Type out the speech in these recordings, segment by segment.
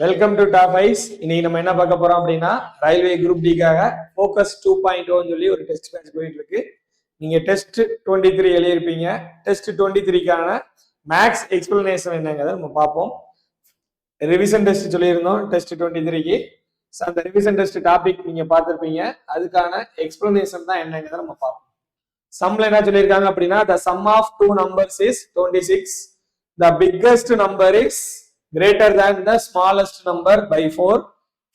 Welcome to top ice. இன்னைக்கு நம்ம என்ன பார்க்க போறோம் அப்படின்னா ரயில்வே குரூப் டிக்காக ஃபோக்கஸ் 2.0 சொல்லி ஒரு டெஸ்ட் பேட்ச் போயிட்டு இருக்கு. நீங்க டெஸ்ட் 23 எழுதியிருப்பீங்க. டெஸ்ட் 23க்கான மேக்ஸ் எக்ஸ்பிளனேஷன் என்னங்கிறத நம்ம பார்ப்போம். ரிவிஷன் டெஸ்ட் சொல்லியிருந்தோம் டெஸ்ட் 23க்கு. அந்த ரிவிஷன் டெஸ்ட் டாபிக் நீங்க பார்த்துருப்பீங்க. அதுக்கான எக்ஸ்பிளனேஷன் தான் என்னங்கிறத நம்ம பார்ப்போம். சம்ல என்ன சொல்லியிருக்காங்க அப்படின்னா the sum of two numbers is 26. The biggest number is greater than the smallest number by 4.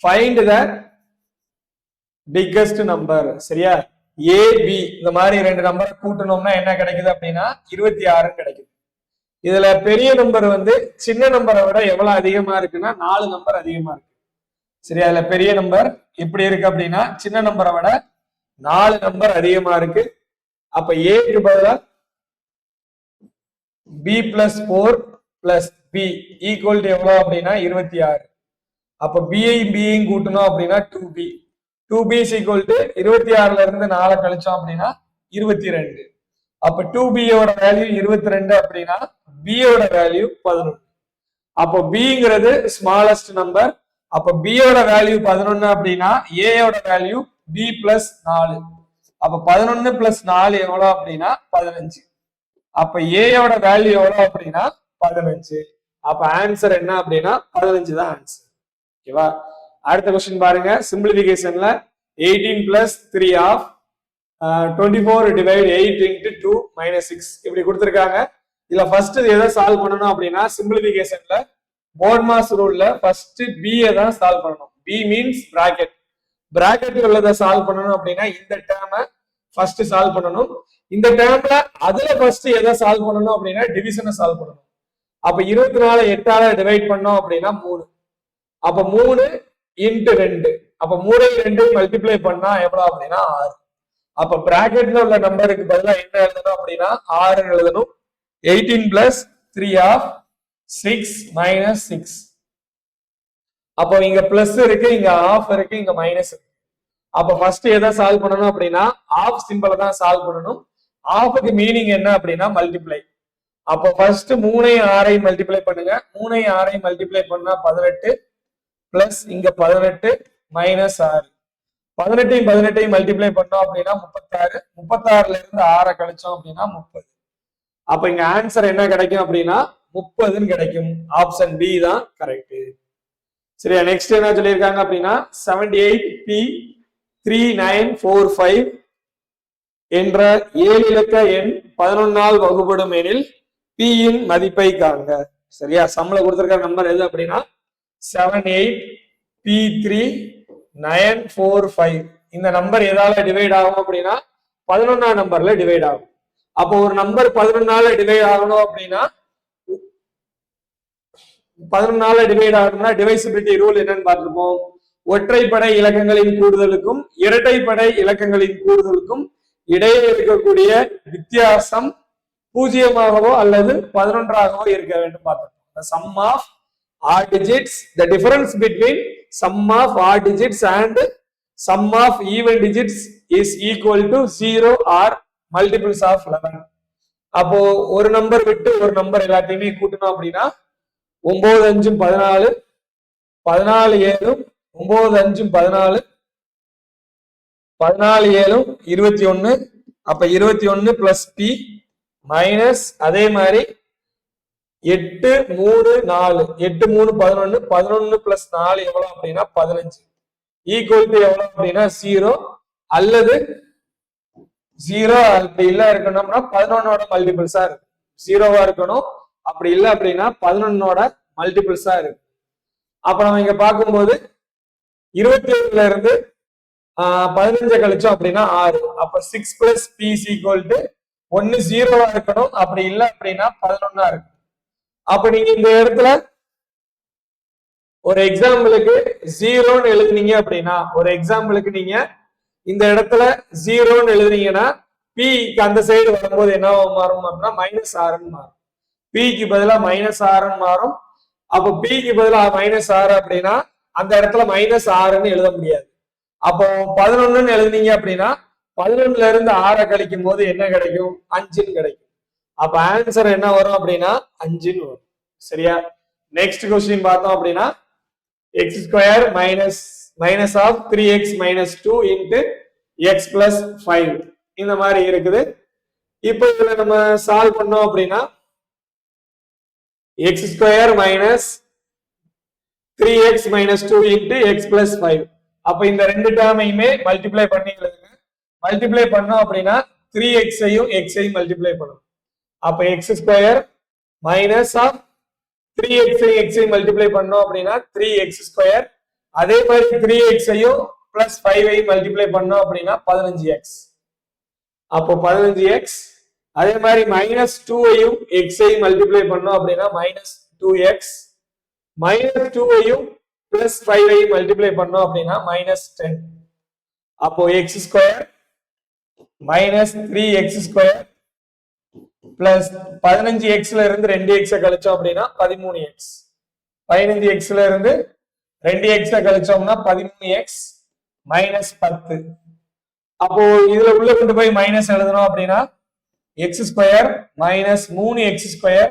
Find the biggest number. சரியா? A, B இந்த மாதிரி ரெண்டு நம்பர் கூட்டணும்னா என்ன கிடைக்குது அப்படின்னா 26 கிடைக்குது. இதுல பெரிய நம்பர் வந்து சின்ன நம்பரை விட எவ்வளவு அதிகமா இருக்குன்னா 4 நம்பர் அதிகமா இருக்கு. சரியா? இதுல பெரிய நம்பர் எப்படி இருக்கு அப்படின்னா சின்ன நம்பரை விட 4 நம்பர் அதிகமா இருக்கு. அப்ப ஏக்கு பதிலா B plus 4 plus B equal to எவ்வளவு அப்படின்னா 26. அப்ப பியையும் கூட்டணும் அப்படின்னா 2B. 2B is equal to 26ல இருந்து 4 கழிச்சோம் அப்படின்னா 22. அப்ப 2B யோட வேல்யூ 22 அப்படின்னா B யோட வேல்யூ 11. அப்போ Bங்கிறது ஸ்மாலஸ்ட் நம்பர். அப்ப B யோட வேல்யூ 11 அப்படின்னா A யோட வேல்யூ B plus 4. அப்ப 11 plus 4 எவ்வளவு அப்படின்னா 15. அப்ப A யோட வேல்யூ எவ்வளவு அப்படின்னா 15. அப்ப ஆன்சர் என்ன அப்படின்னா 15 தான் ஆன்சர். ஓகேவா? அடுத்த क्वेश्चन பாருங்க. சிம்பிளிஃபிகேஷன்ல 18 plus 3 of 24 divide 8 into 2 minus 6 இப்படி கொடுத்திருக்காங்க. இதுல ஃபர்ஸ்ட் எதை சால்வ் பண்ணணும் அப்படின்னா சிம்பிளிஃபிகேஷன்ல போர்ட்மாஸ் ரூல்ல ஃபர்ஸ்ட் B தான் சால்வ் பண்ணணும். B means bracket. பிராக்கெட்ல உள்ளதை சால்வ் பண்ணணும் அப்படின்னா இந்த டேர்மை ஃபர்ஸ்ட் சால்வ் பண்ணணும். இந்த டேர்ம்ல அதுல ஃபர்ஸ்ட் எதை சால்வ் பண்ணணும் அப்படின்னா டிவிஷனை சால்வ் பண்ணணும். அப்ப 24 8ஆல டிவைட் பண்ணோம் அப்படின்னா 3. அப்ப 3 into 2. அப்ப 3 2 மல்டிப்ளை பண்ணா எவ்வளவு அப்படின்னா 6. அப்ப பிராக்கெட்ல உள்ள நம்பருக்கு பதிலா என்ன எழுதணும் அப்படின்னா 6 எழுதணும். 18 plus 3 of 6 minus 6. அப்போ இங்க பிளஸ் இருக்கு, இங்க ஆஃப் இருக்கு, இங்க மைனஸ் இருக்கு. அப்ப ஃபர்ஸ்ட் எதை சால்வ் பண்ணணும் அப்படின்னா ஆஃப் சிம்பிளை தான் சால்வ் பண்ணணும். ஆஃப்க்கு மீனிங் என்ன அப்படின்னா மல்டிப்ளை. அப்போ ஃபர்ஸ்ட் 3 6 மல்டிப்ளை பண்ணுங்க. 3 6 மல்டிப்ளை பண்ணா 18 பிளஸ் இங்க 18 மைனஸ் 6. 18 18 மல்டிப்ளை பண்ணோம் அப்படின்னா 36. 36ல இருந்து 6 கழிச்சோம் அப்படின்னா 30. அப்ப இங்க ஆன்சர் என்ன கிடைக்கும் அப்படின்னா 30ன்னு கிடைக்கும். ஆப்ஷன் பி தான் கரெக்ட். சரியா? நெக்ஸ்ட் என்ன சொல்லியிருக்காங்க அப்படின்னா 78P3945 என்ற 7 இலக்க எண் 11ஆல் வகுப்படும் எனில் P இன் மதிப்பை காண்க. சரியா? சம்ல கொடுத்திருக்க நம்பர் எது அப்படின்னா 78P3945. இந்த நம்பர் எதால டிவைட் ஆகும் அப்படின்னா 11ஆம் நம்பர்ல டிவைட் ஆகும். அப்போ ஒரு நம்பர் 11ஆல டிவைட் ஆகணும் அப்படின்னா 11ஆல டிவைட் ஆகணும்னா டிவைசிபிலிட்டி ரூல் என்னன்னு பார்த்திருப்போம். ஒற்றைப்படை இலக்கங்களின் கூடுதலுக்கும் இரட்டைப்படை இலக்கங்களின் கூடுதலுக்கும் இடையே இருக்கக்கூடிய வித்தியாசம் 0ஆகவோ அல்லது 11ஆகவோ இருக்க வேண்டும் பார்த்தோம். The sum of odd digits, the difference between sum of odd digits and sum of even digits is equal to 0 or multiples of 11. அப்போ ஒரு நம்பர் விட்டு ஒரு நம்பர் எல்லாத்தையுமே கூட்டணும் அப்படின்னா 9 5 14, 14 7 9 5 14, 14 7 21. அப்ப 21 பிளஸ் P மைனஸ் அதே மாதிரி 8 3 4 8 3 11 11 பிளஸ் 4 எவ்வளவு அப்படின்னா 15 ஈக்குவல் டு எவ்வளவு அப்படின்னா 0 அல்லது 0 அப்படி இல்ல இருக்கணும்னா 11ஓட மல்டிபிள்ஸா இருக்கு. 0வா இருக்கணும். அப்படி இல்லை அப்படின்னா 11ஓட மல்டிபிள்ஸா இருக்கு. அப்ப நம்ம இங்க பார்க்கும்போது 27ல இருந்து 15 கழிச்சோம் அப்படின்னா 6. அப்ப 6 plus P is equal to 1 0வா இருக்கணும். அப்படி இல்லை அப்படின்னா 11ஆ இருக்கு. அப்ப நீங்க இந்த இடத்துல ஒரு எக்ஸாம்பிளுக்கு 0ன்னு எழுதுனீங்க அப்படின்னா ஒரு எக்ஸாம்பிளுக்கு நீங்க இந்த இடத்துல 0ன்னு எழுதுனீங்கன்னா P அந்த சைடு வரும்போது என்ன மாறும் அப்படின்னா -6ன்னு மாறும். Pக்கு பதிலா -6ன்னு மாறும். அப்போ Pக்கு பதிலா -6 அப்படின்னா அந்த இடத்துல -6ன்னு எழுத முடியாது. அப்போ 11ன்னு எழுதுனீங்க அப்படின்னா 11ல இருந்து 6 கழிக்கும் போது என்ன கிடைக்கும்? 5ன்னு கிடைக்கும். அப்ப ஆன்சர் என்ன வரும் அப்படின்னா 5ன்னு வரும். சரியா? நெக்ஸ்ட் क्वेश्चन பார்த்தோம் அப்படின்னா x square minus of 3x minus 2 into x plus 5 இந்த மாதிரி இருக்குது. இப்போ இதுல நம்ம சால்வ் பண்ணோம் அப்படின்னா x square minus 3x minus 2 into x plus 5. அப்ப இந்த ரெண்டு டேர்மையுமே மல்டிப்ளை பண்ணி எழுதுங்க. மல்டிப்ளை பண்ணோம் அப்படின்னா 3x ஐயும் x ஐயும் மல்டிப்ளை பண்ணும். அப்ப x square minus of 3x ஐயும் x ஐயும் மல்டிப்ளை பண்ணோம் அப்படின்னா 3x square. அதே மாதிரி 3x ஐயும் plus 5 ஐயும் மல்டிப்ளை பண்ணோம் அப்படின்னா 15x. அப்போ 15x. அதே மாதிரி minus 2 ஐயும் x ஐயும் மல்டிப்ளை பண்ணோம் அப்படின்னா minus 2x. minus 2 ஐயும் plus 5 ஐயும் மல்டிப்ளை பண்ணோம் அப்படின்னா minus 10. அப்போ x square minus 3x square plus 15x ல இருந்து 2x கழிச்சோம் அப்படின்னா 13x. 15x ல இருந்து 2x கழிச்சோம்னா 13x minus 10. அப்போ இதுல உள்ள கொண்டு போய் மைனஸ் எழுதணும் அப்படின்னா x square minus 3x square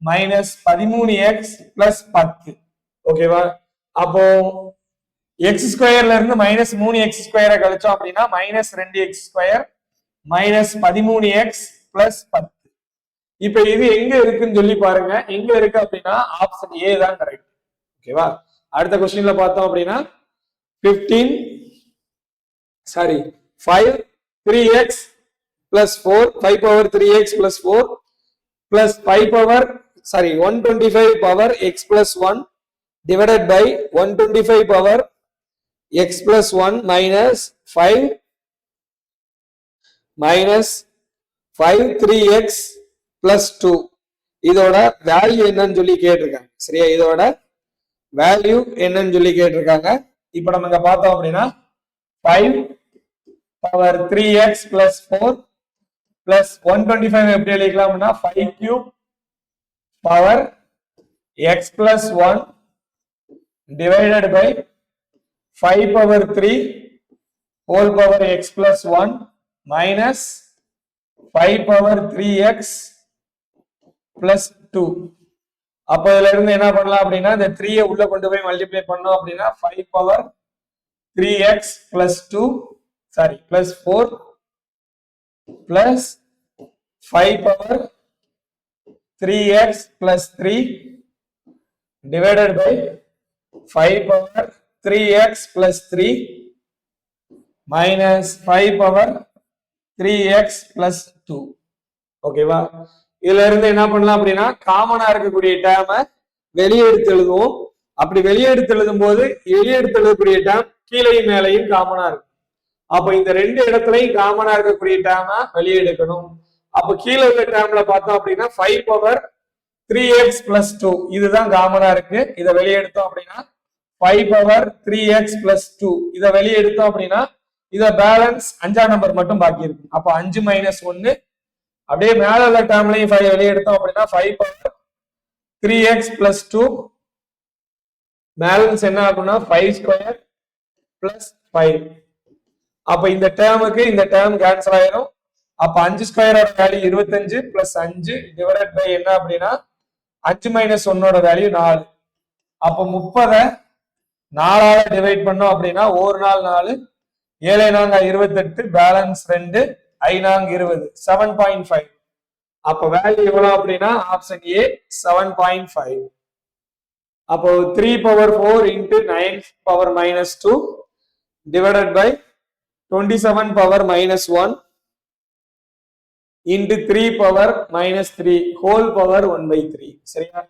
minus 13x plus 10. ஓகேவா? அப்போ x ஸ்கொயர்ல இருந்து minus 3x square கழிச்சோம் அப்படின்னா minus 2x square minus 13x plus 10. இப்ப இது எங்க இருக்குன்னு சொல்லி பாருங்க. எங்க இருக்கு அப்படின்னா ஆப்ஷன் ஏ தான் கரெக்ட். ஓகேவா? அடுத்த क्वेश्चनல பார்த்தோம் அப்படின்னா 5 3x plus 4 5 power 3x plus 4 plus 5 power 125 power x plus 1 divided by 125 power x plus 1 minus 5 3x plus 2. இதோட வேல்யூ என்னன்னு சொல்லி கேட்டிருக்காங்க. சரியா? இதோட வேல்யூ என்னன்னு சொல்லி கேட்டிருக்காங்க. இப்போ நம்ம இங்க பார்த்தோம் அப்படின்னா 5 power 3x plus 4 plus 125 எப்படி எழுதிக்கலாம் அப்படின்னா 5 cube power x plus 1 divided by 5 power 3 whole power x plus 1 minus 5 power 3x plus 2. அப்ப இதுல இருந்து என்ன பண்ணலாம் அப்படின்னா இந்த 3 உள்ள கொண்டு போய் மல்டிப்ளை பண்ணோம் அப்படின்னா 5 power 3x plus 2 plus 4 plus 5 power 3x plus 3 divided by 5 power 3x plus 3 minus 5 power 3x plus 2. ஓகேவா? இதுல இருந்து என்ன பண்ணலாம் அப்படின்னா காமனா இருக்கக்கூடிய டேர்மை வெளியே எடுத்து எழுதுவோம். அப்படி வெளியே எடுத்து எழுதும் போது வெளியே எடுத்து எழுதக்கூடிய டேர்ம் கீழையும் மேலையும் காமனா இருக்கும். அப்ப இந்த ரெண்டு இடத்துலயும் காமனா இருக்கக்கூடிய டேர்மை வெளியே எடுக்கணும். அப்ப கீழே உள்ள டேர்ம்ல பார்த்தோம் அப்படின்னா 5 power 3x plus 2 இதுதான் காமனா இருக்கு. இதை வெளியே எடுத்தோம் அப்படின்னா 5 power 3x plus 2 இதை வெளியே எடுத்தோம் அப்படின்னா இத பேலன்ஸ் 5ஆம் நம்பர் மட்டும் பாக்கி இருக்கு. அப்ப 5 minus 1. அப்படியே மேல உள்ள டேர்ம்லயும் 5 வெளியே எடுத்தோம் அப்படின்னா 5 power 3x plus 2 பேலன்ஸ் என்ன ஆகும்னா 5 square plus 5. அப்ப இந்த டேர்முக்கு இந்த டேர்ம் கேன்சல் ஆயிரும். அப்ப 5 ஸ்கொயரோட வேல்யூ 25 plus 5 டிவைடட் பை என்ன அப்படின்னா 5 minus 1ஓட வேல்யூ 4. அப்ப 30 4ஆல டிவைட் பண்ணோம் அப்படின்னா ஒரு நாள் 4 7 நாங்க 28 பேலன்ஸ் 2 5 நாங்க 20 7.5. அப்ப வேல்யூ எவ்வளவு அப்படின்னா ஆப்ஷன் ஏ 7.5. அப்போ 3 power 4 into 9 power minus 2 divided by 27 power minus 1 into 3 power minus 3 whole power 1/3. சரியா?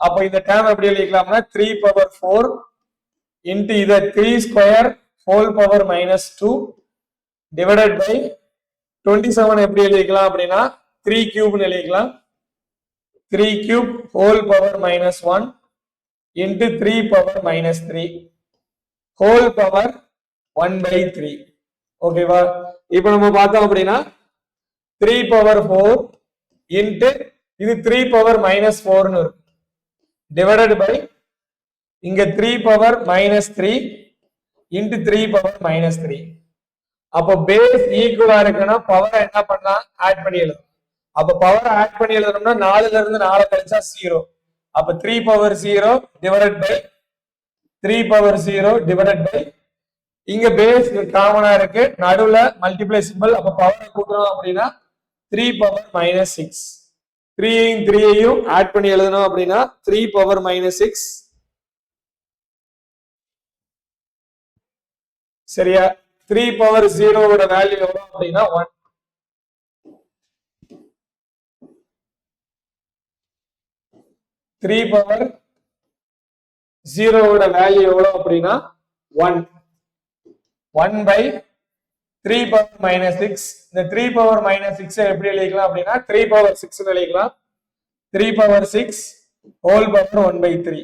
அப்ப இந்த டேர்ம் எப்படி எழுதிக்கலாம்னா 3 power 4 into இத 3 square whole power minus 2 divided by 27 எப்படி எழுதிக்கலாம் அப்படின்னா 3 cube எழுதிக்கலாம். 3 cube whole power minus 1 into 3 power minus 3 whole power 1/3. ஓகேவா? இப்போ நம்ம பார்த்தோம் அப்படின்னா 3 power 4 into இது 3 power minus 4 னு இருக்கும் divided by இங்க 3 power minus 3 into 3 power minus 3. அப்போ பேஸ் ஈக்குவலா இருக்குன்னா பவர் என்ன பண்ணலாம் ஆட் பண்ணி எழுதணும். அப்ப பவர் ஆட் பண்ணி எழுதணும்னா 4ல இருந்து 4 கழிச்சா 0. அப்ப 3 power 0 divided by 3 power 0 divided by இங்க பேஸ் காமனா இருக்கு நடுவுல மல்டிப்ளை சிம்பிள் அப்ப பவர் கூட்டணும் அப்படின்னா 3 பவர் மைனஸ் 6 3 ஆட் பண்ணி எழுதணும் அப்படின்னா 3 பவர் மைனஸ் 6 சரியா 3 பவர் 0 ஓட வேல்யூ எவ்வளவு அப்படின்னா 1 3 பவர் 0 ஓட வேல்யூ எவ்வளவு அப்படின்னா 1 1 by 3 பவர் மைனஸ் 6 இந்த 3 பவர் மைனஸ் 6 எப்படி எழுதிக்கலாம் அப்படின்னா 3 பவர் 6 எழுதிக்கலாம் 3 power 6 whole power 1 by 3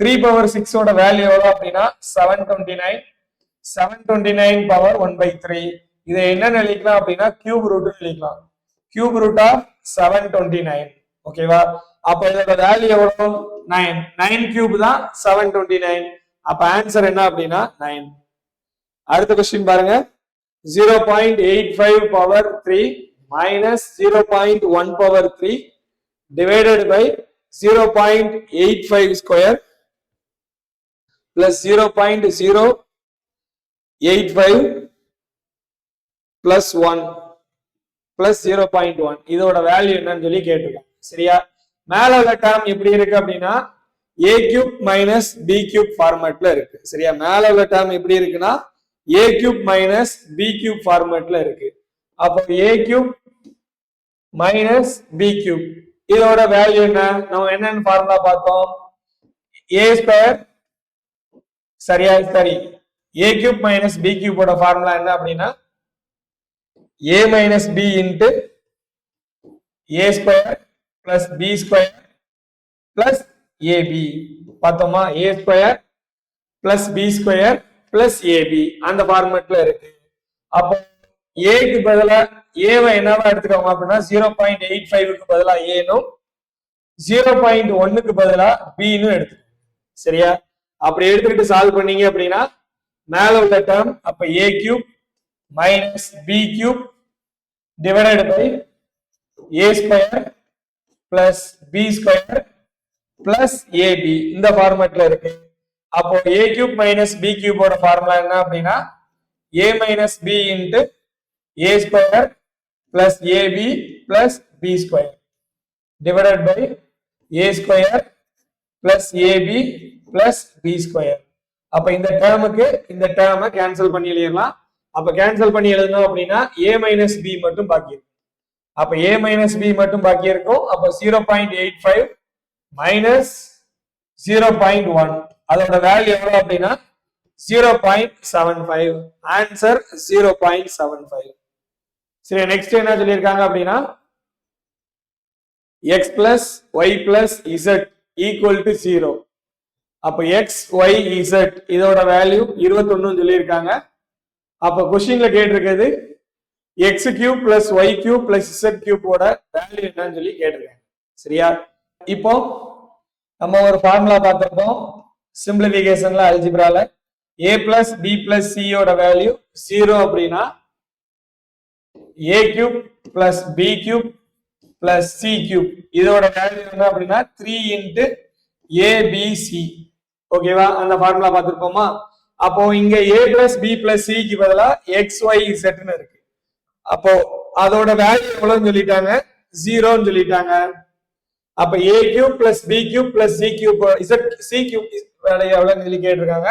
3 power 6 ஓட வேல்யூ எவ்வளவு அப்படின்னா 729 பவர் 1 by 3 இதை என்ன எழுதிக்கலாம் அப்படின்னா கியூப் ரூட் எழுதிக்கலாம் கியூப் ரூட் ஆஃப் 729 ஓகேவா அப்ப இதோட வேல்யூ எவ்வளவு 9 9 கியூப் தான் 729 அப்ப ஆன்சர் என்ன அப்படின்னா 9 அடுத்த क्वेश्चन பாருங்க 0.85 power 3 minus 0.1 power 3 divided by 0.85 square plus 0.085 plus 1 plus 0.1 இதோட வேல்யூ என்னன்னு சொல்லி கேட்டிருக்காங்க சரியா மேல உள்ள டேர்ம் எப்படி இருக்கு அப்படின்னா a cube minus b cube ஃபார்மட்ல இருக்கு சரியா மேல உள்ள டேர்ம் எப்படி இருக்குன்னா a cube minus b cube ஃபார்மட்ல இருக்கு அப்போ a cube minus b cube இதோட வேல்யூ என்ன நம்ம என்னன்னு ஃபார்முலா பார்த்தோம் a ஸ்கொயர் சரியா சரி a cube minus b cube ஓட ஃபார்முலா என்ன அப்படின்னா a minus b into a square plus b square plus ab பார்த்தோமா a square plus b square plus ab அந்த ஃபார்மட்ல இருக்கு அப்போ a க்கு பதிலா a வை என்னவா எடுத்துக்கோங்க அப்படின்னா 0.85 க்கு பதிலா a னும் 0.1 க்கு பதிலா b னும் எடுத்துக்கோங்க சரியா அப்படி எடுத்துக்கிட்டு சால்வ் பண்ணீங்க அப்படின்னா மேல உள்ள டேர்ம் அப்ப a cube minus b cube divided by a square plus b square plus ab இந்த ஃபார்மட்ல இருக்கு அப்போ a cube minus b cube ஓட ஃபார்முலா என்ன அப்படின்னா a minus b into a square plus ab plus b square divided by a square plus ab plus b square அப்ப இந்த டேர்முக்கு இந்த டேர்மை கேன்சல் பண்ணி எழுதிடலாம் அப்ப கேன்சல் பண்ணி எழுதணும் அப்படின்னா a minus b மட்டும் பாக்கி இருக்கும் அப்ப a minus b மட்டும் பாக்கி இருக்கும் அப்ப 0.85 minus 0.1 அதோட வேல்யூ எவ்வளவு அப்படின்னா 0.75 ஆன்சர் 0.75 சரி நெக்ஸ்ட் என்ன சொல்லியிருக்காங்க அப்படின்னா x plus y plus z equal to 0 அப்ப x y z இதோட வேல்யூ 21 சொல்லியிருக்காங்க அப்ப क्वेश्चनல கேட்டிருக்கிறது x cube plus y cube plus z cube ஓட வேல்யூ என்னன்னு சொல்லி கேட்டிருக்காங்க சரியா இப்போ நம்ம ஒரு ஃபார்முலா பார்த்திருப்போம் சிம்பிளிஃபிகேஷன்ல அல்ஜிப்ரால a plus b plus c ஓட வேல்யூ 0 அப்படினா a cube plus b cube plus c cube இதோட வேல்யூ என்ன அப்படினா 3 into a b c ஓகேவா அந்த ஃபார்முலா பார்த்திருப்போமா அப்போ இங்க a plus b plus c க்கு பதிலா x y z ன்னு இருக்கு அப்போ அதோட வேல்யூ எவ்வளவுன்னு சொல்லிட்டாங்க 0 ன்னு சொல்லிட்டாங்க அப்ப a cube plus b cube plus c cube z c cube value எவ்வளவுன்னு சொல்லி கேட்டிருக்காங்க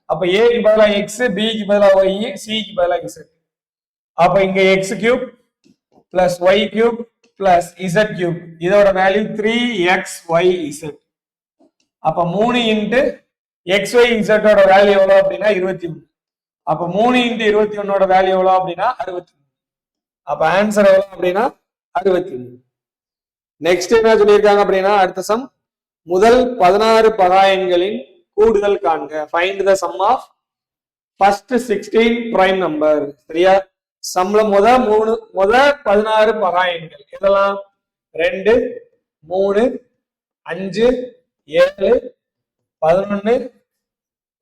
அப்ப a க்கு பதிலா x b க்கு பதிலா y c க்கு பதிலா z அப்ப இங்க x cube plus y cube plus z cube இதோட வேல்யூ 3xyz அப்ப 3 into xyz ஓட வேல்யூ எவ்வளவு அப்படினா 21 அப்ப 3 into 21 ஓட வேல்யூ எவ்வளவு அப்படினா 63 அப்ப ஆன்சர் எவ்வளவு அப்படினா 63 நெக்ஸ்ட் என்ன சொல்லிருக்காங்க அப்படினா அடுத்த சம் முதல் 16 பகாயன்களின் கூடுதல் காண்க find the sum of first 16 prime number சரியா சம்ல முத 16 பகாயன்கள் இதெல்லாம் 2 3 5 7 11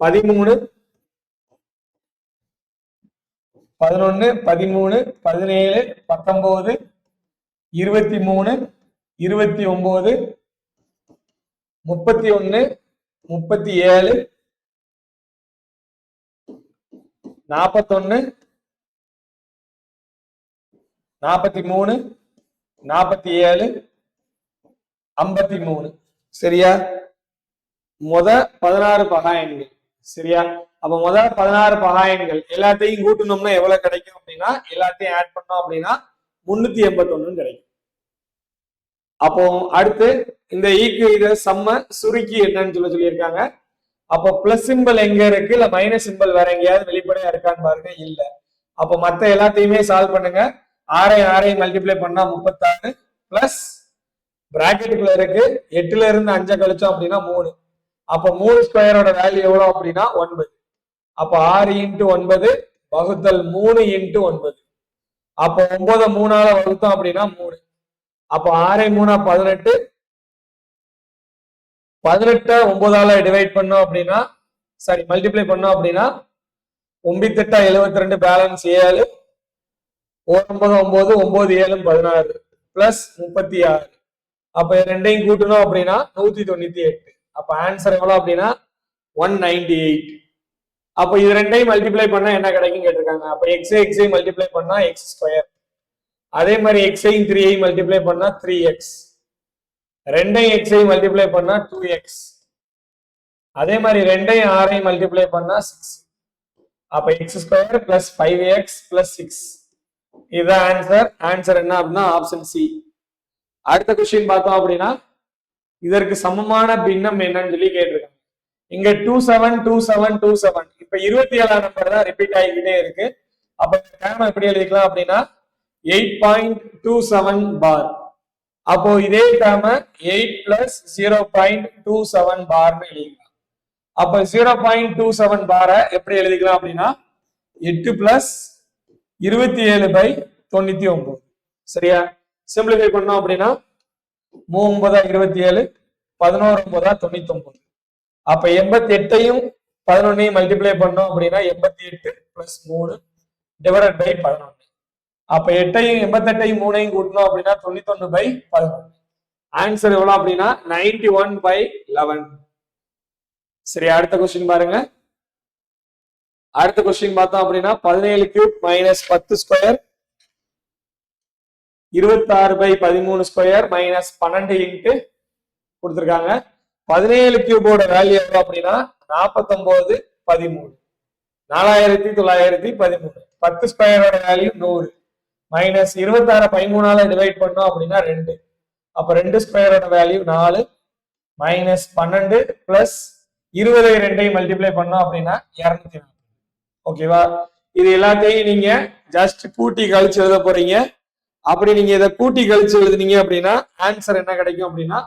13 11 13 17 19 23 29 31 37 41 43 47 53. சரியா? முத 16 பகாயன்கள். சரியா? அப்ப முத 16 பகாயன்கள் எல்லாத்தையும் கூட்டணும்னா எவ்வளவு கிடைக்கும் அப்படின்னா, எல்லாத்தையும் ஆட் பண்ணோம் அப்படின்னா 381 கிடைக்கும். அப்போ அடுத்து இந்த இத சம்ம சுருக்கி என்னன்னு சொல்லியிருக்காங்க. அப்போ பிளஸ் சிம்பிள் எங்க இருக்கு, இல்ல மைனஸ் சிம்பிள் வேற எங்கேயாவது வெளிப்படையா இருக்கான்னு பாருங்க. இல்ல. அப்போ மத்த எல்லாத்தையுமே சால்வ் பண்ணுங்க. 6 மல்டிப்ளை பண்ணா 36 பிளஸ் பிராக்கெட்டுக்குள்ள இருக்கு 8ல இருந்து 5 கழிச்சோம் அப்படின்னா 3. அப்ப 3 ஸ்கொயரோட வேல்யூ எவ்வளவு அப்படின்னா 9. அப்ப 6 × 9 வகுத்தல் 3 × 9. அப்போ 9 3ஆல வகுத்தோம் அப்படின்னா 3. அப்போ 6 3 18. 18 9ஆல டிவைட் பண்ணோம் அப்படின்னா மல்டிப்ளை பண்ணோம் அப்படின்னா 9 8 72 பேலன்ஸ் 7. 9 9 9 7 16 பிளஸ் 36. அப்ப ரெண்டையும் கூட்டணும் அப்படின்னா 198. அப்ப ஆன்சர் எவ்வளவு அப்படின்னா 198. அப்ப இது ரெண்டையும் மல்டிப்ளை பண்ணா என்ன கிடைக்கும் கேட்டிருக்காங்க. அப்ப எக்ஸை மல்டிப்ளை பண்ணா எக்ஸ் ஸ்கொயர். அதே மாதிரி எக்ஸையும் 3ஐ மல்டிப்ளை பண்ணா 3x. ரெண்டையும் எக்ஸை மல்டிப்ளை பண்ணா 2x. அதே மாதிரி ரெண்டையும் 6ஐ மல்டிப்ளை பண்ணா 6. அப்ப X square plus 5x plus 6. இதுதான் ஆன்சர். ஆன்சர் என்ன அப்படின்னா ஆப்ஷன் சி. அடுத்த கொஸ்டின் பார்த்தோம் அப்படின்னா இதற்கு சமமான பின்னம் என்னன்னு சொல்லி கேட்டிருக்காங்க. இங்க 27 27 27. இப்ப 27ஆம் நம்பர் தான் ரிப்பீட் ஆகிக்கிட்டே இருக்கு. அப்ப இந்த டேர்ம் எப்படி எழுதிக்கலாம் அப்படின்னா 8.27 பார். அப்போ இதே டேர்ம் 8 பிளஸ் 0.27 பார்னு எழுதிக்கலாம். அப்ப 0.27 பாரை எப்படி எழுதிக்கலாம் அப்படின்னா 8 பிளஸ் 27/99. சரியா? சிம்பிளிஃபை பண்ணோம் அப்படின்னா 3 27 11 99. அப்ப 88ஐயும் 11ஐயும் மல்டிப்ளை பண்ணோம் அப்படின்னா 88 பிளஸ் 3 டிவைடட் பை 11. அப்ப 8ஐயும் 88ஐயும் 3ஐயும் கூட்டணும் அப்படின்னா 91/11. ஆன்சர் எவ்வளவு அப்படின்னா 91/11. சரி, அடுத்த கொஸ்டின் பாருங்க. அடுத்த கொஸ்டின் பார்த்தோம் அப்படின்னா 17 cube minus 10 square 26/13 square minus 12 into கொடுத்துருக்காங்க. 17 கியூபோட வேல்யூ எவ்வளவு அப்படின்னா 49 13 4913. 10 ஸ்கொயரோட வேல்யூ 100 மைனஸ் 26 13ஆல டிவைட் பண்ணோம் அப்படின்னா 2. அப்ப 2 ஸ்கொயரோட வேல்யூ 4 மைனஸ் 12 பிளஸ் 20 2ஐயும் மல்டிப்ளை பண்ணோம் அப்படின்னா 240. ஓகேவா? இது எல்லாத்தையும் நீங்க ஜஸ்ட் கூட்டி கழிச்சு எழுத போறீங்க. அப்படி நீங்க இதை கூட்டி கழிச்சு எழுதுனீங்க அப்படின்னா ஆன்சர் என்ன கிடைக்கும் அப்படின்னா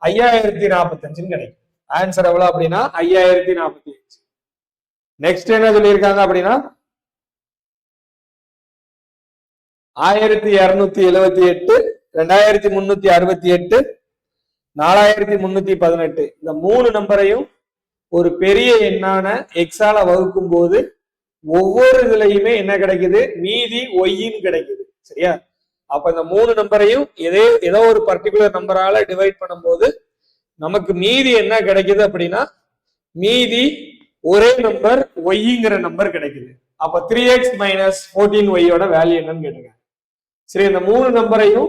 5045 கிடைக்கும். ஆன்சர் எவ்வளவு அப்படின்னா 5045. நெக்ஸ்ட் என்ன சொல்லியிருக்காங்க அப்படின்னா 1278 2368 4318. இந்த 3 நம்பரையும் ஒரு பெரிய எண்ணான எக்ஸால வகுக்கும் போது ஒவ்வொரு இதுலயுமே என்ன கிடைக்குது, மீதி ஒய்ன்னு கிடைக்குது. சரியா? அப்ப இந்த 3 நம்பரையும் ஏதோ ஒரு பர்டிகுலர் நம்பரால டிவைட் பண்ணும்போது நமக்கு மீதி என்ன கிடைக்குது அப்படின்னா மீதி ஒரே நம்பர் ஒய்ங்கிற நம்பர் கிடைக்குது. அப்ப 3x மைனஸ் 14y வேல்யூ என்னன்னு கேட்டுருக்காங்க. சரி, இந்த 3 நம்பரையும்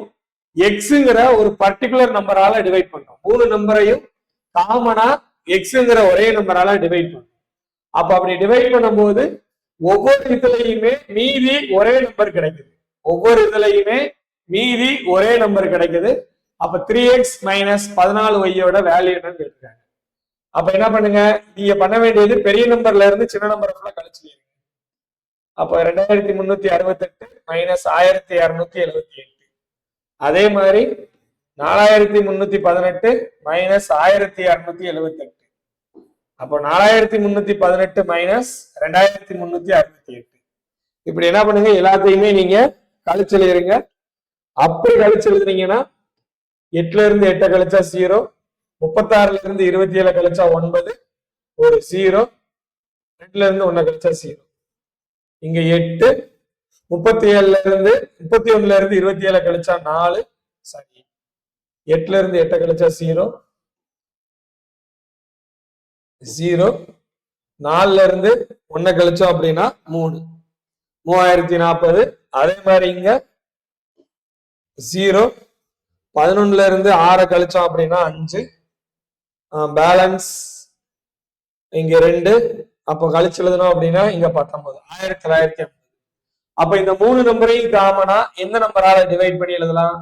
எக்ஸுங்கிற ஒரு பர்டிகுலர் நம்பரால டிவைட் பண்றோம். 3 நம்பரையும் காமனா எக்ஸுங்கிற ஒரே நம்பரால டிவைட் பண்றோம். அப்ப அப்படி டிவைட் பண்ணும்போது ஒவ்வொரு இதுலயுமே மீதி ஒரே நம்பர் கிடைக்குது. ஒவ்வொரு இதுலயுமே மீதி ஒரே நம்பர் கிடைக்குது. அப்ப 3x மைனஸ் 14y வேல்யூ என்னன்னு கேட்டிருக்காங்க. அப்ப என்ன பண்ணுங்க, நீங்க பண்ண வேண்டியது பெரிய நம்பர்ல இருந்து சின்ன நம்பர் கழிச்சுருங்க. அப்ப 2368 மைனஸ் 1278. அதே மாதிரி 4318 மைனஸ் 1278. அப்போ 4318 மைனஸ் 2368. இப்படி என்ன பண்ணுங்க, எல்லாத்தையுமே நீங்க கழிச்சு எழுதுங்க. அப்படி கழிச்சு எழுதுனீங்கன்னா 8ல இருந்து 8 கழிச்சா 0, 36ல இருந்து 27 கழிச்சா 9, ஒரு 0, 2ல இருந்து 1 கழிச்சா 0. இங்க 8, 37ல இருந்து 31ல இருந்து 27 கழிச்சா 4, சரி. 8ல இருந்து 8 கழிச்சா 0, 0, 4ல இருந்து 1 கழிச்சோம் அப்படின்னா 3, 3040. அதே மாதிரி இங்க 0, 11ல இருந்து 6 கழிச்சோம் அப்படின்னா 5, பேலன்ஸ் இங்க 2. அப்போ கழிச்சு எழுதணும் அப்படின்னா இங்க 19, 1950. அப்ப இந்த 3 நம்பரையும் காமனா எந்த நம்பரால டிவைட் பண்ணி எழுதலாம்?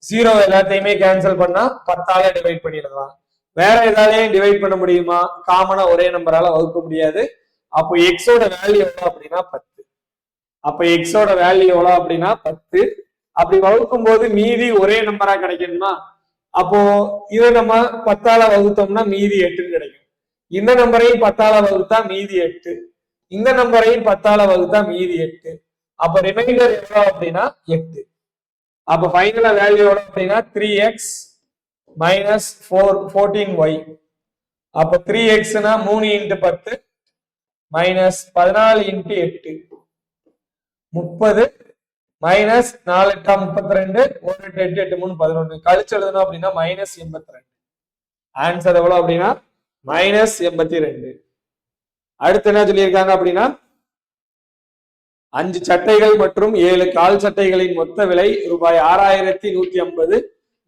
0 எல்லாத்தையுமே கேன்சல் பண்ணா 10ஆல டிவைட் பண்ணி எழுதலாம். வேற ஏதாலையும் டிவைட் பண்ண முடியுமா? காமனா ஒரே நம்பரால வகுக்க முடியாது. அப்போ எக்ஸோட வேல்யூ எவ்வளவு அப்படின்னா 10. அப்ப எக்ஸோட வேல்யூ எவ்வளவு அப்படின்னா 10. அப்படி வகுக்கும் போது மீதி ஒரே நம்பரா கிடைக்கணுமா? அப்போ இதை நம்ம 10ஆல வகுத்தோம்னா மீதி 8 கிடைக்கும். இந்த நம்பரையும் 10ஆல வகுத்தா மீதி 8, இந்த நம்பரையும் 10ஆல வகுத்தா மீதி 8. அப்ப ரிமைண்டர் எவ்வளவு அப்படின்னா 8. அப்ப ஃபைனலா வேல்யூ எவ்வளவு அப்படின்னா 3x மைனஸ் 14y. அப்ப 3xனா 3 இன்ட்டு 10 மைனஸ் 14 இன்ட்டு 8, 30 மைனஸ் 4 8 32, 1 8 8 3 11. கழிச்சு எழுதணும் அப்படின்னா மைனஸ் 82. ஆன்சர் எவ்வளவு அப்படின்னா மைனஸ் 82. அடுத்து என்ன சொல்லியிருக்காங்க அப்படின்னா 5 சட்டைகள் மற்றும் 7 கால் சட்டைகளின் மொத்த விலை ரூபாய் 6150.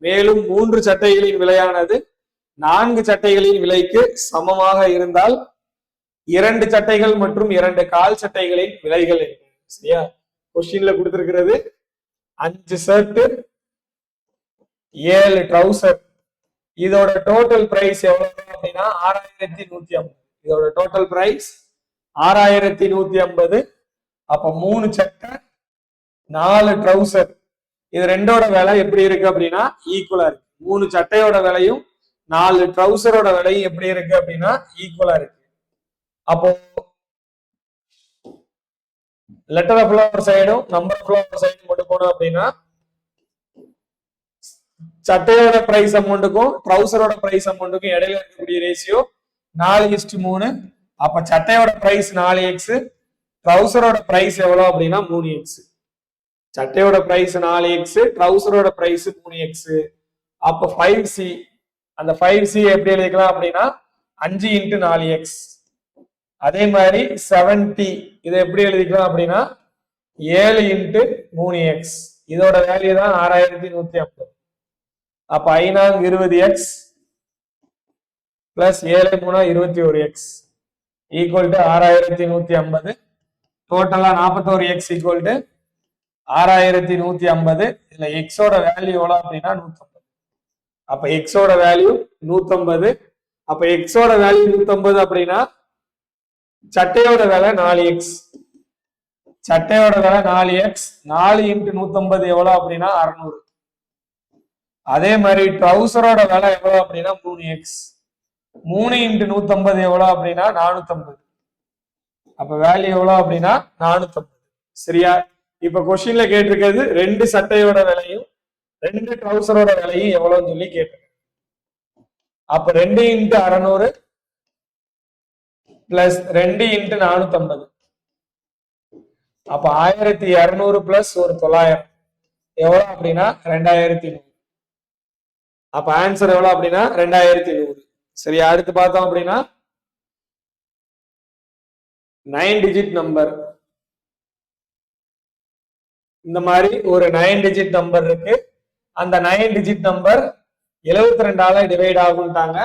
மேலும் 3 சட்டைகளின் விலையானது 4 சட்டைகளின் விலைக்கு சமமாக இருந்தால் 2 சட்டைகள் மற்றும் 2 கால் சட்டைகளின் விலைகள் என்ன? சரியா? கொஸ்டின்ல கொடுத்திருக்கிறது 5 ஷர்ட் 7 ட்ரவுசர். இதோட டோட்டல் பிரைஸ் எவ்வளவு அப்படின்னா 6150. இதோட டோட்டல் பிரைஸ் 6150. அப்ப 3 சட்டை 4 ட்ரவுசர், இது ரெண்டோட விலை எப்படி இருக்கு அப்படின்னா ஈக்குவலா இருக்கு. 3 சட்டையோட விலையும் 4 ட்ரவுசரோட விலையும் எப்படி இருக்கு அப்படின்னா ஈக்குவலா இருக்கு. அப்போ லெட்டர் ஆஃப் ஒரு சைடும் நம்பர் ஆஃப் ஒரு சைடும் கொண்டு போனோம் அப்படின்னா சட்டையோட பிரைஸ் அமௌண்ட்டுக்கும் ட்ரவுசரோட பிரைஸ் அமௌண்ட்டுக்கும் இடையில இருக்கக்கூடிய ரேஷியோ 4:3. அப்ப சட்டையோட பிரைஸ் 4x, ட்ரவுசரோட பிரைஸ் எவ்வளவு அப்படின்னா 3x. சட்டையோட பிரைஸ் 4x, ட்ரவுசரோட பிரைஸ் 3x. அப்ப 5c, அந்த 5c எப்படி எழுதிக்கலாம் அப்படின்னா 5 இன்ட்டு 4x. அதே மாதிரி 7t, இதை எப்படி எழுதிக்கலாம் அப்படின்னா 7 இன்ட்டு 3x. இதோட வேல்யூ தான் 6150. அப்ப 5 20x plus 7 3 21x equal to 6150. டோட்டலா 41x ஈக்குவல் டு 6150. இதுல எக்ஸோட வேல்யூ எவ்வளவு அப்படின்னா 150. அப்ப எக்ஸோட வேல்யூ 150. அப்ப எக்ஸோட வேல்யூ 150 அப்படின்னா சட்டையோட விலை 4x, சட்டையோட விலை 4x. 4 இன்ட்டு 150 எவ்வளவு அப்படின்னா 600. அதே மாதிரி ட்ரவுசரோட விலை எவ்வளவு அப்படின்னா 3x. 3 இன்ட்டு 150 எவ்வளவு அப்படின்னா 450. அப்ப வேல்யூ எவ்வளவு அப்படின்னா 450. சரியா? இப்ப கொஸ்டின்ல கேட்டிருக்கிறது 2 சட்டையோட விலையும் 2 ட்ரவுசரோட விலையும் எவ்வளவுன்னு சொல்லி கேட்டிருக்கேன். அப்ப 2 இன்ட்டு 600 பிளஸ் 2 இன்ட்டு 450. அப்ப 1200 பிளஸ் ஒரு 900 எவ்வளவு அப்படின்னா 2100. அப்ப ஆன்சர் எவ்வளவு அப்படின்னா 2100. சரியா? அடுத்து பார்த்தோம் அப்படின்னா 9 டிஜிட் நம்பர். இந்த மாதிரி ஒரு 9 டிஜிட் நம்பர் இருக்கு. அந்த 9 டிஜிட் நம்பர் 72ஆல டிவைட் ஆகும்ட்டாங்க.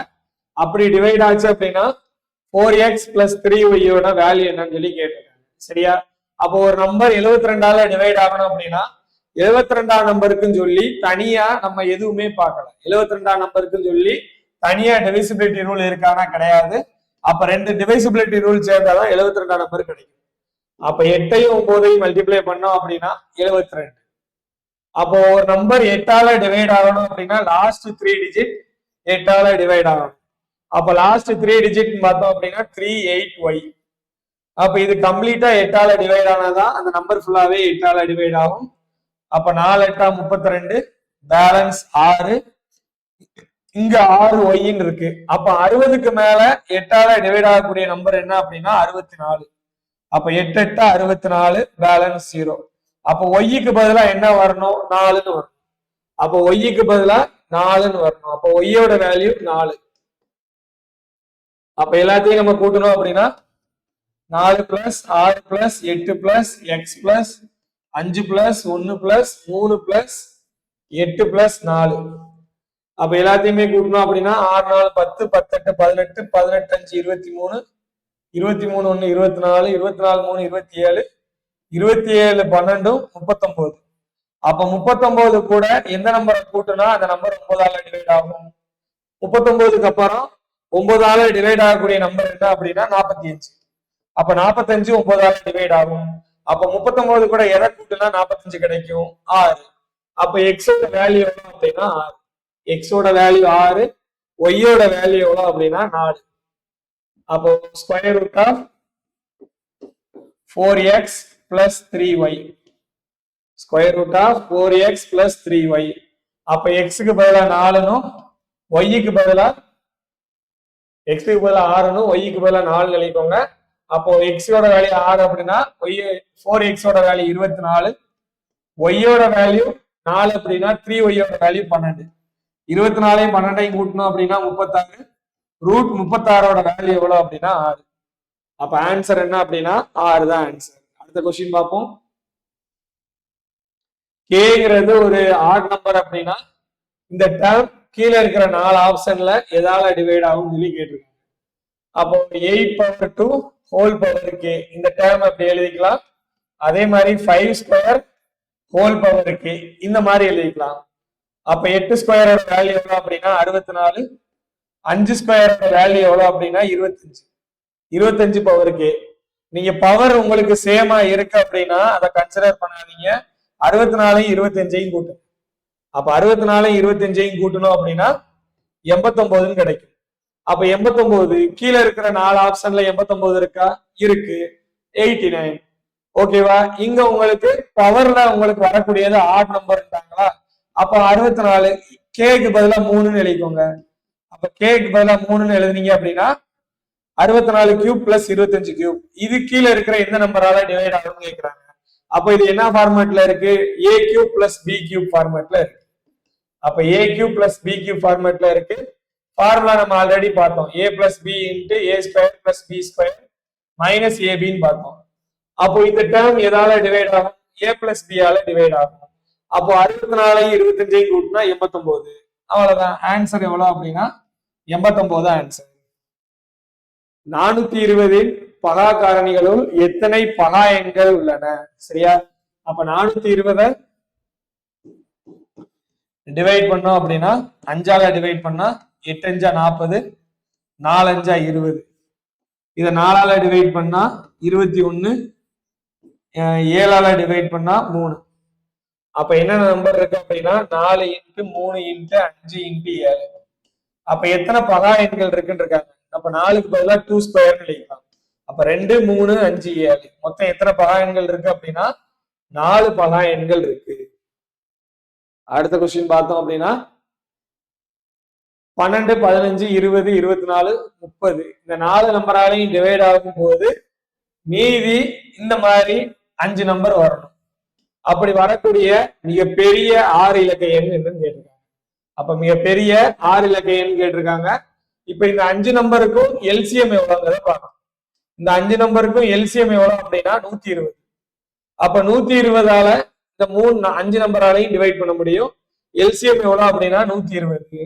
அப்படி டிவைட் ஆச்சு அப்படின்னா 4x பிளஸ் 3y யோட வேல்யூ என்னன்னு சொல்லி கேட்டிருக்காங்க. சரியா? அப்போ ஒரு நம்பர் 72ஆல டிவைட் ஆகணும் அப்படின்னா 72ஆம் நம்பருக்குன்னு சொல்லி தனியா நம்ம எதுவுமே பார்க்கல. 72ஆம் நம்பருக்குன்னு சொல்லி தனியா டிவைசிபிலிட்டி ரூல் இருக்கானா? கிடையாது. அப்ப 2 டிவைசிபிலிட்டி ரூல் சேர்ந்தாதான் 72ஆம் நம்பர் கிடைக்கும். அப்ப 8ஐயும் 9ஐயும் மல்டிப்ளை பண்ணோம் அப்படின்னா 72. அப்போ ஒரு நம்பர் 8ஆல டிவைட் ஆகணும் அப்படின்னா லாஸ்ட் 3 டிஜிட் 8ஆல டிவைட் ஆகணும். அப்ப லாஸ்ட் 3 டிஜிட் பார்த்தோம் அப்படின்னா 38y. அப்ப இது கம்ப்ளீட்டா 8ஆல டிவைட் ஆனாதான் அந்த நம்பர் ஃபுல்லாவே 8ஆல டிவைட் ஆகும். அப்ப 4 8 32, பேலன்ஸ் 6. இங்க 6y இருக்கு. அப்ப 60க்கு மேல 8ஆல டிவைட் ஆகக்கூடிய நம்பர் என்ன அப்படின்னா 64. அப்ப 8 8 64, பேலன்ஸ் 0. அப்ப ஒய்க்கு பதிலா என்ன வரணும்? 4ன்னு வரணும். அப்ப ஒய்க்கு பதிலா 4ன்னு வரணும். அப்ப ஒய்யோட வேல்யூ 4. அப்ப எல்லாத்தையும் நம்ம கூட்டணும் அப்படின்னா 4 plus 6 plus 8 plus X plus 5 plus 1 plus 3 plus 8 plus 4. அப்ப எல்லாத்தையுமே கூட்டணும் அப்படின்னா 6 4 10 18 18 18 5 23 23 1 24 24 3 27 27 12 39. அப்ப 39 கூட எந்த நம்பரை கூட்டினா அந்த நம்பர் 9ஆல டிவைட் ஆகும். 39க்கு அப்புறம் 9ஆல டிவைட் ஆகக்கூடிய நம்பர் என்ன அப்படின்னா 45. அப்ப 45 9ஆல டிவைட் ஆகும். அப்ப 39 கூட எதை கூட்டினா 45 கிடைக்கும்? 6. அப்ப எக்ஸோட வேல்யூ எவ்வளவு அப்படின்னா 6. எக்ஸோட வேல்யூ 6, ஒய்யோட வேல்யூ எவ்வளவு அப்படின்னா 4. அப்போ square root of 4x plus 3y. Square root of 4x plus 3y. அப்ப எக்ஸுக்கு பதிலா 4னும் ஒய்க்கு பதிலா எக்ஸுக்கு பதிலா 6னும் ஒய்க்கு பதிலா 4 எழுதிக்கோங்க. அப்போ எக்ஸோட வேல்யூ 6 அப்படின்னா ஒய் 4xோட வேல்யூ 24, ஒய்யோட வேல்யூ 4 அப்படின்னா 3yயோட வேல்யூ 12. 24ஐயும் 12ஐயும் கூட்டணும் அப்படின்னா 36. ரூட் 36ஓட வேல்யூ எவ்வளவு அப்படின்னா 6. அப்ப ஆன்சர் என்ன அப்படின்னா 6 தான் ஆன்சர். அடுத்த கொஸ்டின் பார்ப்போம். கேங்கிறது ஒரு ஆட் நம்பர் அப்படின்னா இந்த டேர்ம் கீழே இருக்கிற 4 ஆப்ஷன்ல எதால டிவைட் ஆகும் சொல்லி கேட்டிருக்காங்க. அப்போ 8 பவர் 2 ஹோல் பவர் கே இந்த டேர்ம் அப்படி எழுதிக்கலாம். அதே மாதிரி 5 ஸ்கொயர் ஹோல் பவர் கே இந்த மாதிரி எழுதிக்கலாம். அப்ப 8 ஸ்கொயரோட வேல்யூ எவ்வளவு அப்படின்னா 64, 5 ஸ்கொயரோட வேல்யூ எவ்வளவு அப்படின்னா 25, 25 பவர் கே. நீங்க பவர் உங்களுக்கு சேமா இருக்கு அப்படின்னா அதை கன்சிடர் பண்ணாதீங்க. 64ஐயும் 25ஐயும் கூட்டணும். அப்ப 64ஐயும் 25ஐயும் கூட்டணும் அப்படின்னா 89ன்னு கிடைக்கும். அப்ப 89 கீழே இருக்கிற 4 ஆப்ஷன்ல 89 இருக்கா? இருக்கு. 89. ஓகேவா? இங்க உங்களுக்கு பவர்ல உங்களுக்கு வரக்கூடியது ஆட் நம்பர்ட்டாங்களா? அப்ப 64 கேக்கு பதிலா 3ன்னு எழுதிக்கோங்க. அப்ப கேக்கு பதிலா 3ன்னு எழுதுனீங்க அப்படின்னா 64 கியூப் பிளஸ் 25 கியூப். இது கீழே இருக்கிற எந்த நம்பரால டிவைட் ஆகும்னு கேட்கிறாங்க. அப்ப இது என்ன ஃபார்மேட்ல இருக்கு? A cube plus B cube ஃபார்மேட்ல இருக்கு. அப்ப A cube plus B cube ஃபார்மேட்ல இருக்கு. ஃபார்முலா நம்ம ஆல்ரெடி பார்த்தோம். A plus B into A square plus B square minus ஏபின்னு பார்த்தோம். அப்போ இந்த டேர்ம் எதால டிவைட் ஆகும்? ஏ பிளஸ் பி ஆல டிவைட் ஆகும். அப்போ 64ஐயும் 25ஐயும் கூட்டினா 89. அவ்வளவுதான். ஆன்சர் எவ்வளவு அப்படின்னா 89 ஆன்சர். 420 பகா காரணிகளுள் எத்தனை பகா எண்கள் உள்ளன? சரியா? அப்ப 420 டிவைட் பண்ணோம் அப்படின்னா 5ஆல டிவைட் பண்ணா 8 5 40, 4 5 20. இத 4ஆல டிவைட் பண்ணா 21, 7ஆல டிவைட் பண்ணா 3. அப்ப என்ன நம்பர் இருக்கு அப்படின்னா 4 இன்ட்டு 3 இன்ட்டு 5 இன்ட்டு 7. அப்ப எத்தனை பகா எண்கள் இருக்குன்னு இருக்காங்க. அப்ப 4க்கு பதிலா 2 ஸ்கொயர்னு எழுதிக்கலாம். அப்ப 2 3 5 7 மொத்தம் எத்தனை பகா எண்கள் இருக்கு அப்படின்னா 4 பகா எண்கள் இருக்கு. அடுத்த கொஸ்டின் பார்த்தோம் அப்படின்னா 12 15 20 24 30 இந்த 4 நம்பராலையும் டிவைட் ஆகும் போது மீதி இந்த மாதிரி 5 நம்பர் வரணும். அப்படி வரக்கூடிய மிகப்பெரிய 6 இலக்க எண் என்னன்னு கேட்டிருக்காங்க. அப்ப மிகப்பெரிய 6 இலக்க எண் கேட்டிருக்காங்க. இப்ப இந்த 5 நம்பருக்கும் எல்சிஎம் எவ்வளவுங்கிறத பார்க்கணும். இந்த 5 நம்பருக்கும் எல்சிஎம் எவ்வளவு அப்படின்னா 120. அப்ப 120ஆல இந்த 5 நம்பராலையும் டிவைட் பண்ண முடியும். எல்சிஎம் எவ்வளவு அப்படின்னா 120.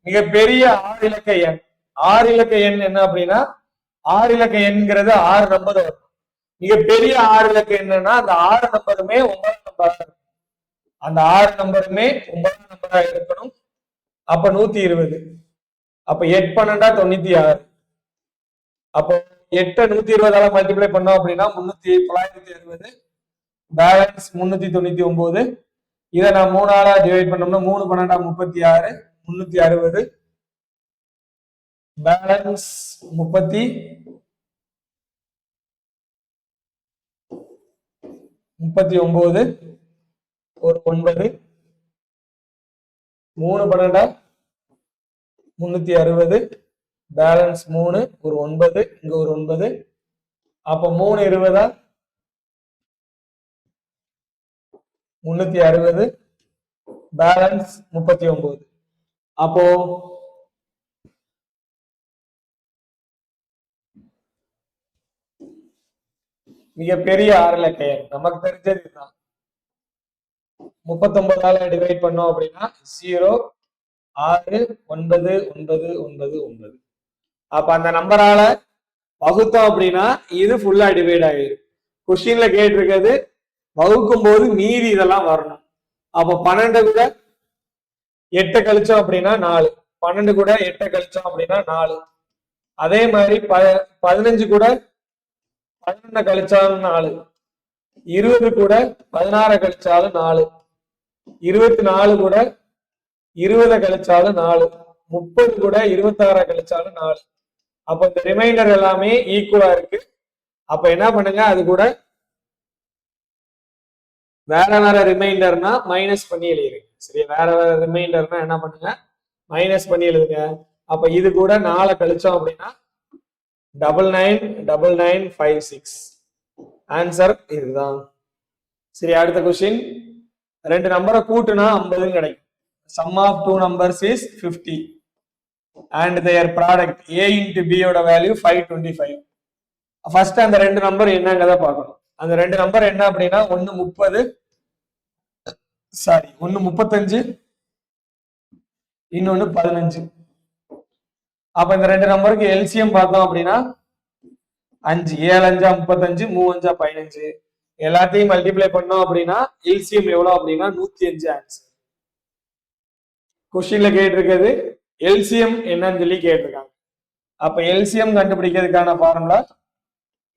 மிகப்பெரிய 6 இலக்க எண். 6 இலக்க எண் என்ன அப்படின்னா 6 இலக்க எண்ங்கிறது 6 நம்பர் வரும். மிகப்பெரிய 6 இலக்க என்னன்னா அந்த 6 நம்பருமே 9 நம்பரா இருக்கும். அந்த 6 நம்பருமே 9 நம்பரா இருக்கணும். அப்ப 120. அப்ப 8 12 96. அப்போ 8 120ஆல மல்டிப்ளை பண்ணோம் அப்படின்னா 960. பேலன்ஸ் 399. இதை நான் 3ஆல டிவைட் பண்ணோம்னா 3 12 36, 360. பேலன்ஸ் 39. ஒரு 9, 3 12 360. பேலன்ஸ் 3 ஒரு 9, இங்க ஒரு 9. அப்ப 3 20 360. பேலன்ஸ் 39. அப்போ மிகப்பெரிய 6 இலக்க எண் நமக்கு தெரிஞ்சது இதுதான். 39ஆல டிவைட் பண்ணோம் அப்படின்னா 0 6 9 9 9 9. அப்ப அந்த நம்பரால வகுத்தோம் அப்படின்னா இது ஃபுல்லா டிவைட் ஆகிடும். கொஸ்டின்ல கேட்டிருக்கிறது வகுக்கும் போது மீதி இதெல்லாம் வரணும். அப்ப 12 கூட 8 கழிச்சோம் அப்படின்னா 4, 12 கூட 8 கழிச்சோம் அப்படின்னா 4. அதே மாதிரி 15 கூட 11 கழிச்சாலும் 4, 20 கூட 16 கழிச்சாலும் 4, 24 கூட 20 கழிச்சாலும் 4, 30 கூட 26 கழிச்சாலும் 4. அப்ப இந்த ரிமைண்டர் எல்லாமே ஈக்குவலா இருக்கு. அப்ப என்ன பண்ணுங்க, அது கூட வேற வேற ரிமைண்டர்னா மைனஸ் பண்ணி எழுதிருங்க. சரி, வேற வேற ரிமைண்டர்னா என்ன பண்ணுங்க, மைனஸ் பண்ணி எழுதுங்க. அப்ப இது கூட 4 கழிச்சோம் அப்படின்னா 999956. ஆன்சர் இதுதான். சரி, அடுத்த கொஸ்டின். 2 நம்பரை கூட்டுனா 50 கிடைக்கும். Sum of 2 numbers is 50 and their product a into b ஓட வேல்யூ 525. ஃபர்ஸ்ட் அந்த 2 நம்பர் என்னங்கறத பார்க்கணும். அந்த 2 நம்பர் என்ன அப்படின்னா ஒன்னு 35, இன்னொன்னு 15. அப்ப இந்த 2 நம்பருக்கு எல்சிஎம் பார்த்தோம் அப்படின்னா 5, 7 5 35, 3 5 15. எல்லாத்தையும் மல்டிப்ளை பண்ணோம் அப்படின்னா எல்சிஎம் எவ்வளவு அப்படின்னா 105. ஆன்சர். கொஸ்டின்ல கேட்டிருக்கிறது எல்சிஎம் என்னன்னு சொல்லி கேட்டிருக்காங்க. அப்ப எல்சிஎம் கண்டுபிடிக்கிறதுக்கான formula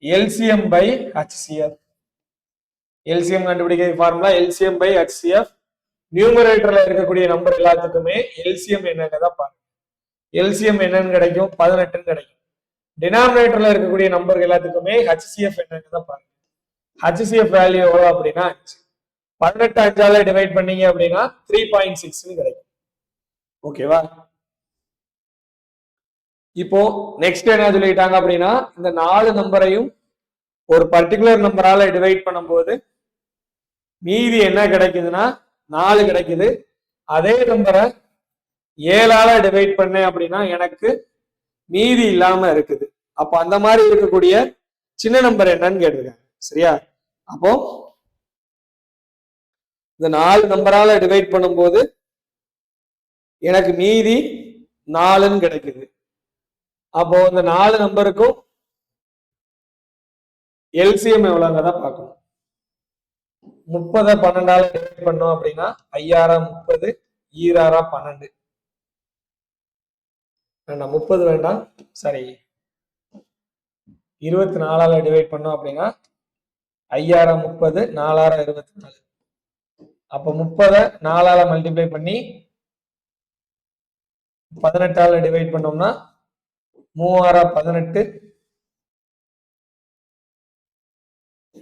LCM by HCF. LCM கண்டுபிடிக்கிறது ஃபார்முலா எல்சிஎம் பை ஹெச்சிஎஃப். நியூமரேட்டர்ல இருக்கக்கூடிய நம்பர் எல்லாத்துக்குமே எல்சிஎம் என்னன்னு பாருங்க. எல்சிஎம் என்னன்னு கிடைக்கும், 18 கிடைக்கும். டினாமினேட்டர்ல இருக்கக்கூடிய நம்பர் எல்லாத்துக்குமே ஹெச்சிஎஃப் என்னன்னு பாருங்க. ஹெச்சிஎஃப் வேல்யூ எவ்வளவு அப்படின்னா 5. 18 5ஆல டிவைட் பண்ணீங்க அப்படின்னா 3.6 கிடைக்கும். ஓகேவா? இப்போ நெக்ஸ்ட் என்ன சொல்லிட்டாங்க அப்படின்னா இந்த 4 நம்பரையும் ஒரு பர்டிகுலர் நம்பரால டிவைட் பண்ணும்போது மீதி என்ன கிடைக்குதுன்னா 4 கிடைக்குது. அதே நம்பரை 7ஆல டிவைட் பண்ணேன் அப்படின்னா எனக்கு மீதி இல்லாம இருக்குது. அப்போ அந்த மாதிரி இருக்கக்கூடிய சின்ன நம்பர் என்னன்னு கேட்டிருக்காங்க. சரியா? அப்போ இந்த 4 நம்பரால டிவைட் பண்ணும்போது எனக்கு மீதி 4ன்னு கிடைக்குது. அப்போ இந்த 4 நம்பருக்கும் எல்சிஎம் எவ்வளவுங்கதான் பார்க்கணும். 30 12ஆல டிவைட் பண்ணோம் அப்படின்னா 5 30, 2 12. வேண்டாம் 30 வேண்டாம், சரி 24ஆல டிவைட் பண்ணோம் அப்படின்னா 5 30, 4 24. அப்ப 30 4ஆல மல்டிப்ளை பண்ணி 18ஆல டிவைட் பண்ணோம்னா 3 18,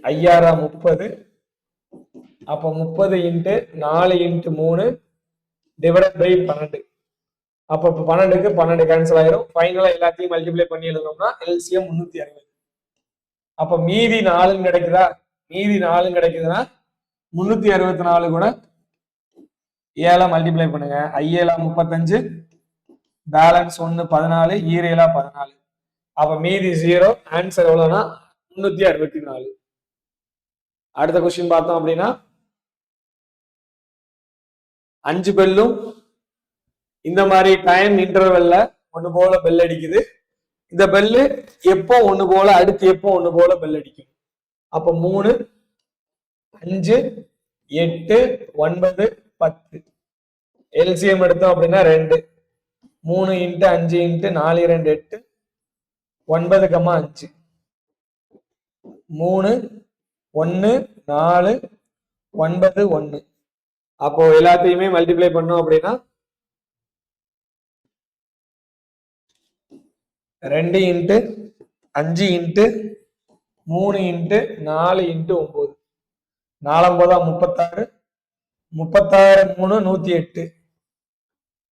5 30. அப்ப 30 இன்ட்டு 4 இன்ட்டு 3 டிவைட் பை 12. அப்ப 12க்கு 12 கேன்சல் ஆயிரும். ஃபைனலா எல்லாத்தையும் மல்டிப்ளை பண்ணி எழுதணும்னா எல்சிஎம் 360. அப்ப மீதி 4 கிடைக்குதா? மீதி 4 கிடைக்குதுன்னா 364 கூட 7 மல்டிப்ளை பண்ணுங்க. 5 35, பேலன்ஸ் 1 14, 7 14. அப்ப மீதி 0. ஆன்சர் எவ்வளவுனா 364. அடுத்த கொஸ்டின் பார்த்தோம் அப்படின்னா 5 பெல்லும் இந்த மாதிரி டைம் இன்டர்வெல்ல ஒண்ணு போல பெல் அடிக்குது. இந்த பெல்லு எப்போ ஒண்ணு போல அடுத்து எப்போ ஒண்ணு போல பெல் அடிக்கும். அப்ப 3 5 8 9 10. எல்சிஎம் எடுத்தோம் அப்படின்னா 2. 3 இன்ட்டு 5 இன்ட்டு 4 2 8, 9, 5. 3 1 4 9 1. அப்போ எல்லாத்தையுமே மல்டிப்ளை பண்ணோம் அப்படின்னா 2 இன்ட்டு 5 இன்ட்டு 3 இன்ட்டு 4 இன்ட்டு 9. 4 36, 36 3 108,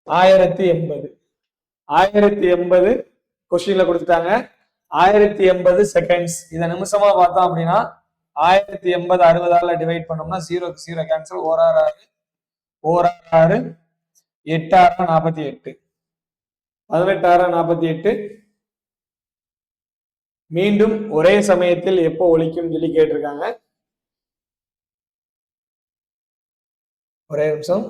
1080. 1080 கொஸ்டின்ல கொடுத்துட்டாங்க. 1080 செகண்ட்ஸ். இதை நிமிஷமா பார்த்தோம் அப்படின்னா 1080 60ஆல டிவைட் பண்ணோம்னா 0க்கு 0 கேன்சல். 1 6 6, 8 6 48, 18 6 48, மீண்டும் ஒரே சமயத்தில் எப்போ ஒலிக்கும் சொல்லி கேட்டிருக்காங்க. ஒரே நிமிஷம்.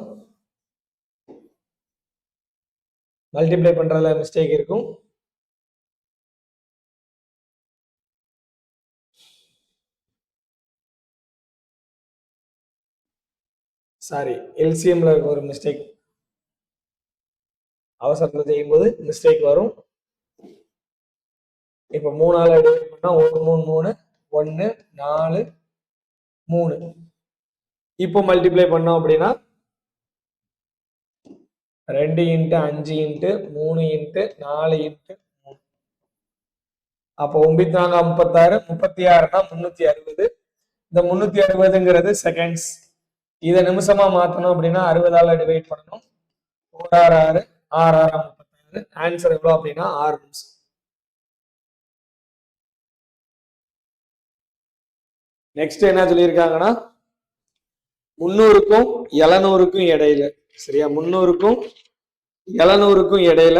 மல்டிப்ளை பண்றதுல மிஸ்டேக் இருக்கும். சாரி, எல்சிஎம்ல ஒரு மிஸ்டேக். அவசரத்தில் செய்யும்போது மிஸ்டேக் வரும். இப்ப 3ஆல டிவைட் பண்ணா 1 3 3 1 4 3. இப்போ மல்டிப்ளை பண்ணோம் அப்படின்னா 2 × 5 × 3 × 4 × 3. அப்போ 9 4 36, 36னா 360. இந்த 360ங்கிறது செகண்ட்ஸ். இதை நிமிஷமா மாத்தணும் அப்படின்னா 60ஆல டிவைட் பண்ணணும். 4 6 6 6 36. ஆன்சர் எவ்வளவு அப்படின்னா 6 நிமிஷம். நெக்ஸ்ட் என்ன சொல்லியிருக்காங்கன்னா 300க்கும் 700க்கும் இடையில, சரியா, 300க்கும் 700க்கும் இடையில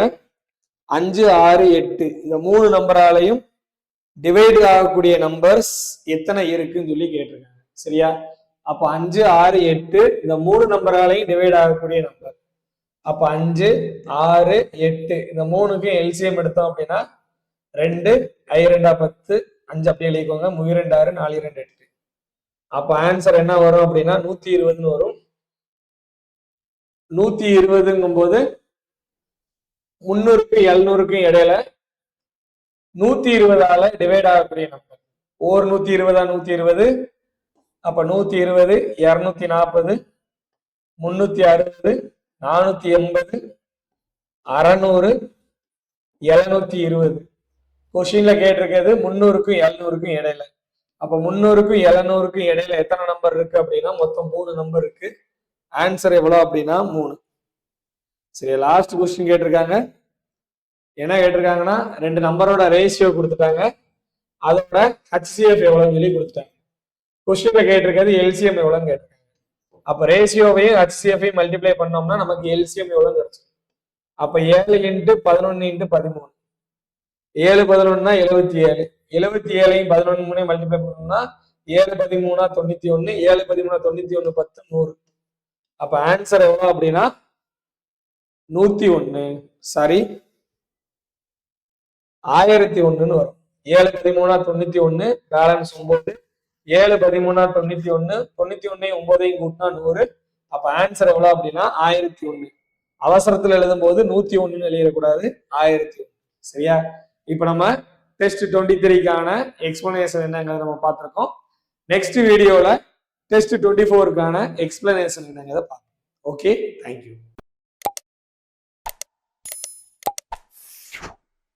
5 6 8 இந்த 3 நம்பராலையும் டிவைட் ஆகக்கூடிய நம்பர்ஸ் எத்தனை இருக்குன்னு சொல்லி கேட்டிருக்காங்க. சரியா, அப்ப 5 6 8 இந்த 3 நம்பராலையும் டிவைட் ஆகக்கூடிய நம்பர். அப்ப 5 6 8 இந்த 3க்கும் எல்சிஎம் எடுத்தோம் அப்படின்னா 2 I 2 10 5 அப்படியே எழுதிக்கோங்க. 3 2 6 4 2 8. அப்ப ஆன்சர் என்ன வரும் அப்படின்னா 120ன்னு வரும். 120ங்கும் போது 300க்கும் 700க்கும் இடையில 120ஆல டிவைட் ஆகக்கூடிய நம்பர். ஓர் 120 120. அப்ப 120 240 360 480 600 720. கொஸ்டின்ல கேட்டிருக்கிறது 300க்கும் 700க்கும் இடையில. அப்ப 300க்கும் 700க்கும் இடையில எத்தனை நம்பர் இருக்கு அப்படின்னா மொத்தம் 3 நம்பர் இருக்கு. ஆன்சர் எவ்வளவு அப்படின்னா 3. சரி, லாஸ்ட் கொஸ்டின் கேட்டிருக்காங்க. என்ன கேட்டிருக்காங்கன்னா 2 நம்பரோட ரேஷியோ கொடுத்துட்டாங்க, அதோட HCF எவ்வளவுன்னு சொல்லி கொடுத்துட்டாங்க. கொஸ்டின்ல கேட்டிருக்கிறது எல்சிஎம் எவ்வளவுன்னு கேட்டிருக்காங்க. அப்ப ரேஷியோவையும் HCF-ஐயும் மல்டிப்ளை பண்ணோம்னா நமக்கு எல்சிஎம் எவ்வளவு கிடைச்சிடும். அப்ப 7 × 11 × 13. 7 11னா 77. 77ஐயும் 11 மல்டிப்ளை பண்ணோம்னா 7 13 91. 7 13 91 10 100. அப்ப ஆன்சர் எவ்வளவு அப்படின்னா 101. சாரி, 1001ன்னு வரும். 7 13 91 பேலன்ஸ் 9. 7 13 91 91ஐயும் 9ஐயும் கூட்டினா 100. அப்ப ஆன்சர் எவ்வளவு அப்படின்னா 1001. அவசரத்துல எழுதும் போது 101ன்னு எழுதிடக்கூடாது, 1001. சரியா, இப்ப நம்ம டெஸ்ட் 23க்கான எக்ஸ்பிளனேஷன் என்னங்கிறத நம்ம பார்த்திருக்கோம். நெக்ஸ்ட் வீடியோல டெஸ்ட் 24க்கான எக்ஸ்பிளனேஷன் என்னங்கிறத பார்ப்போம். Okay, thank you.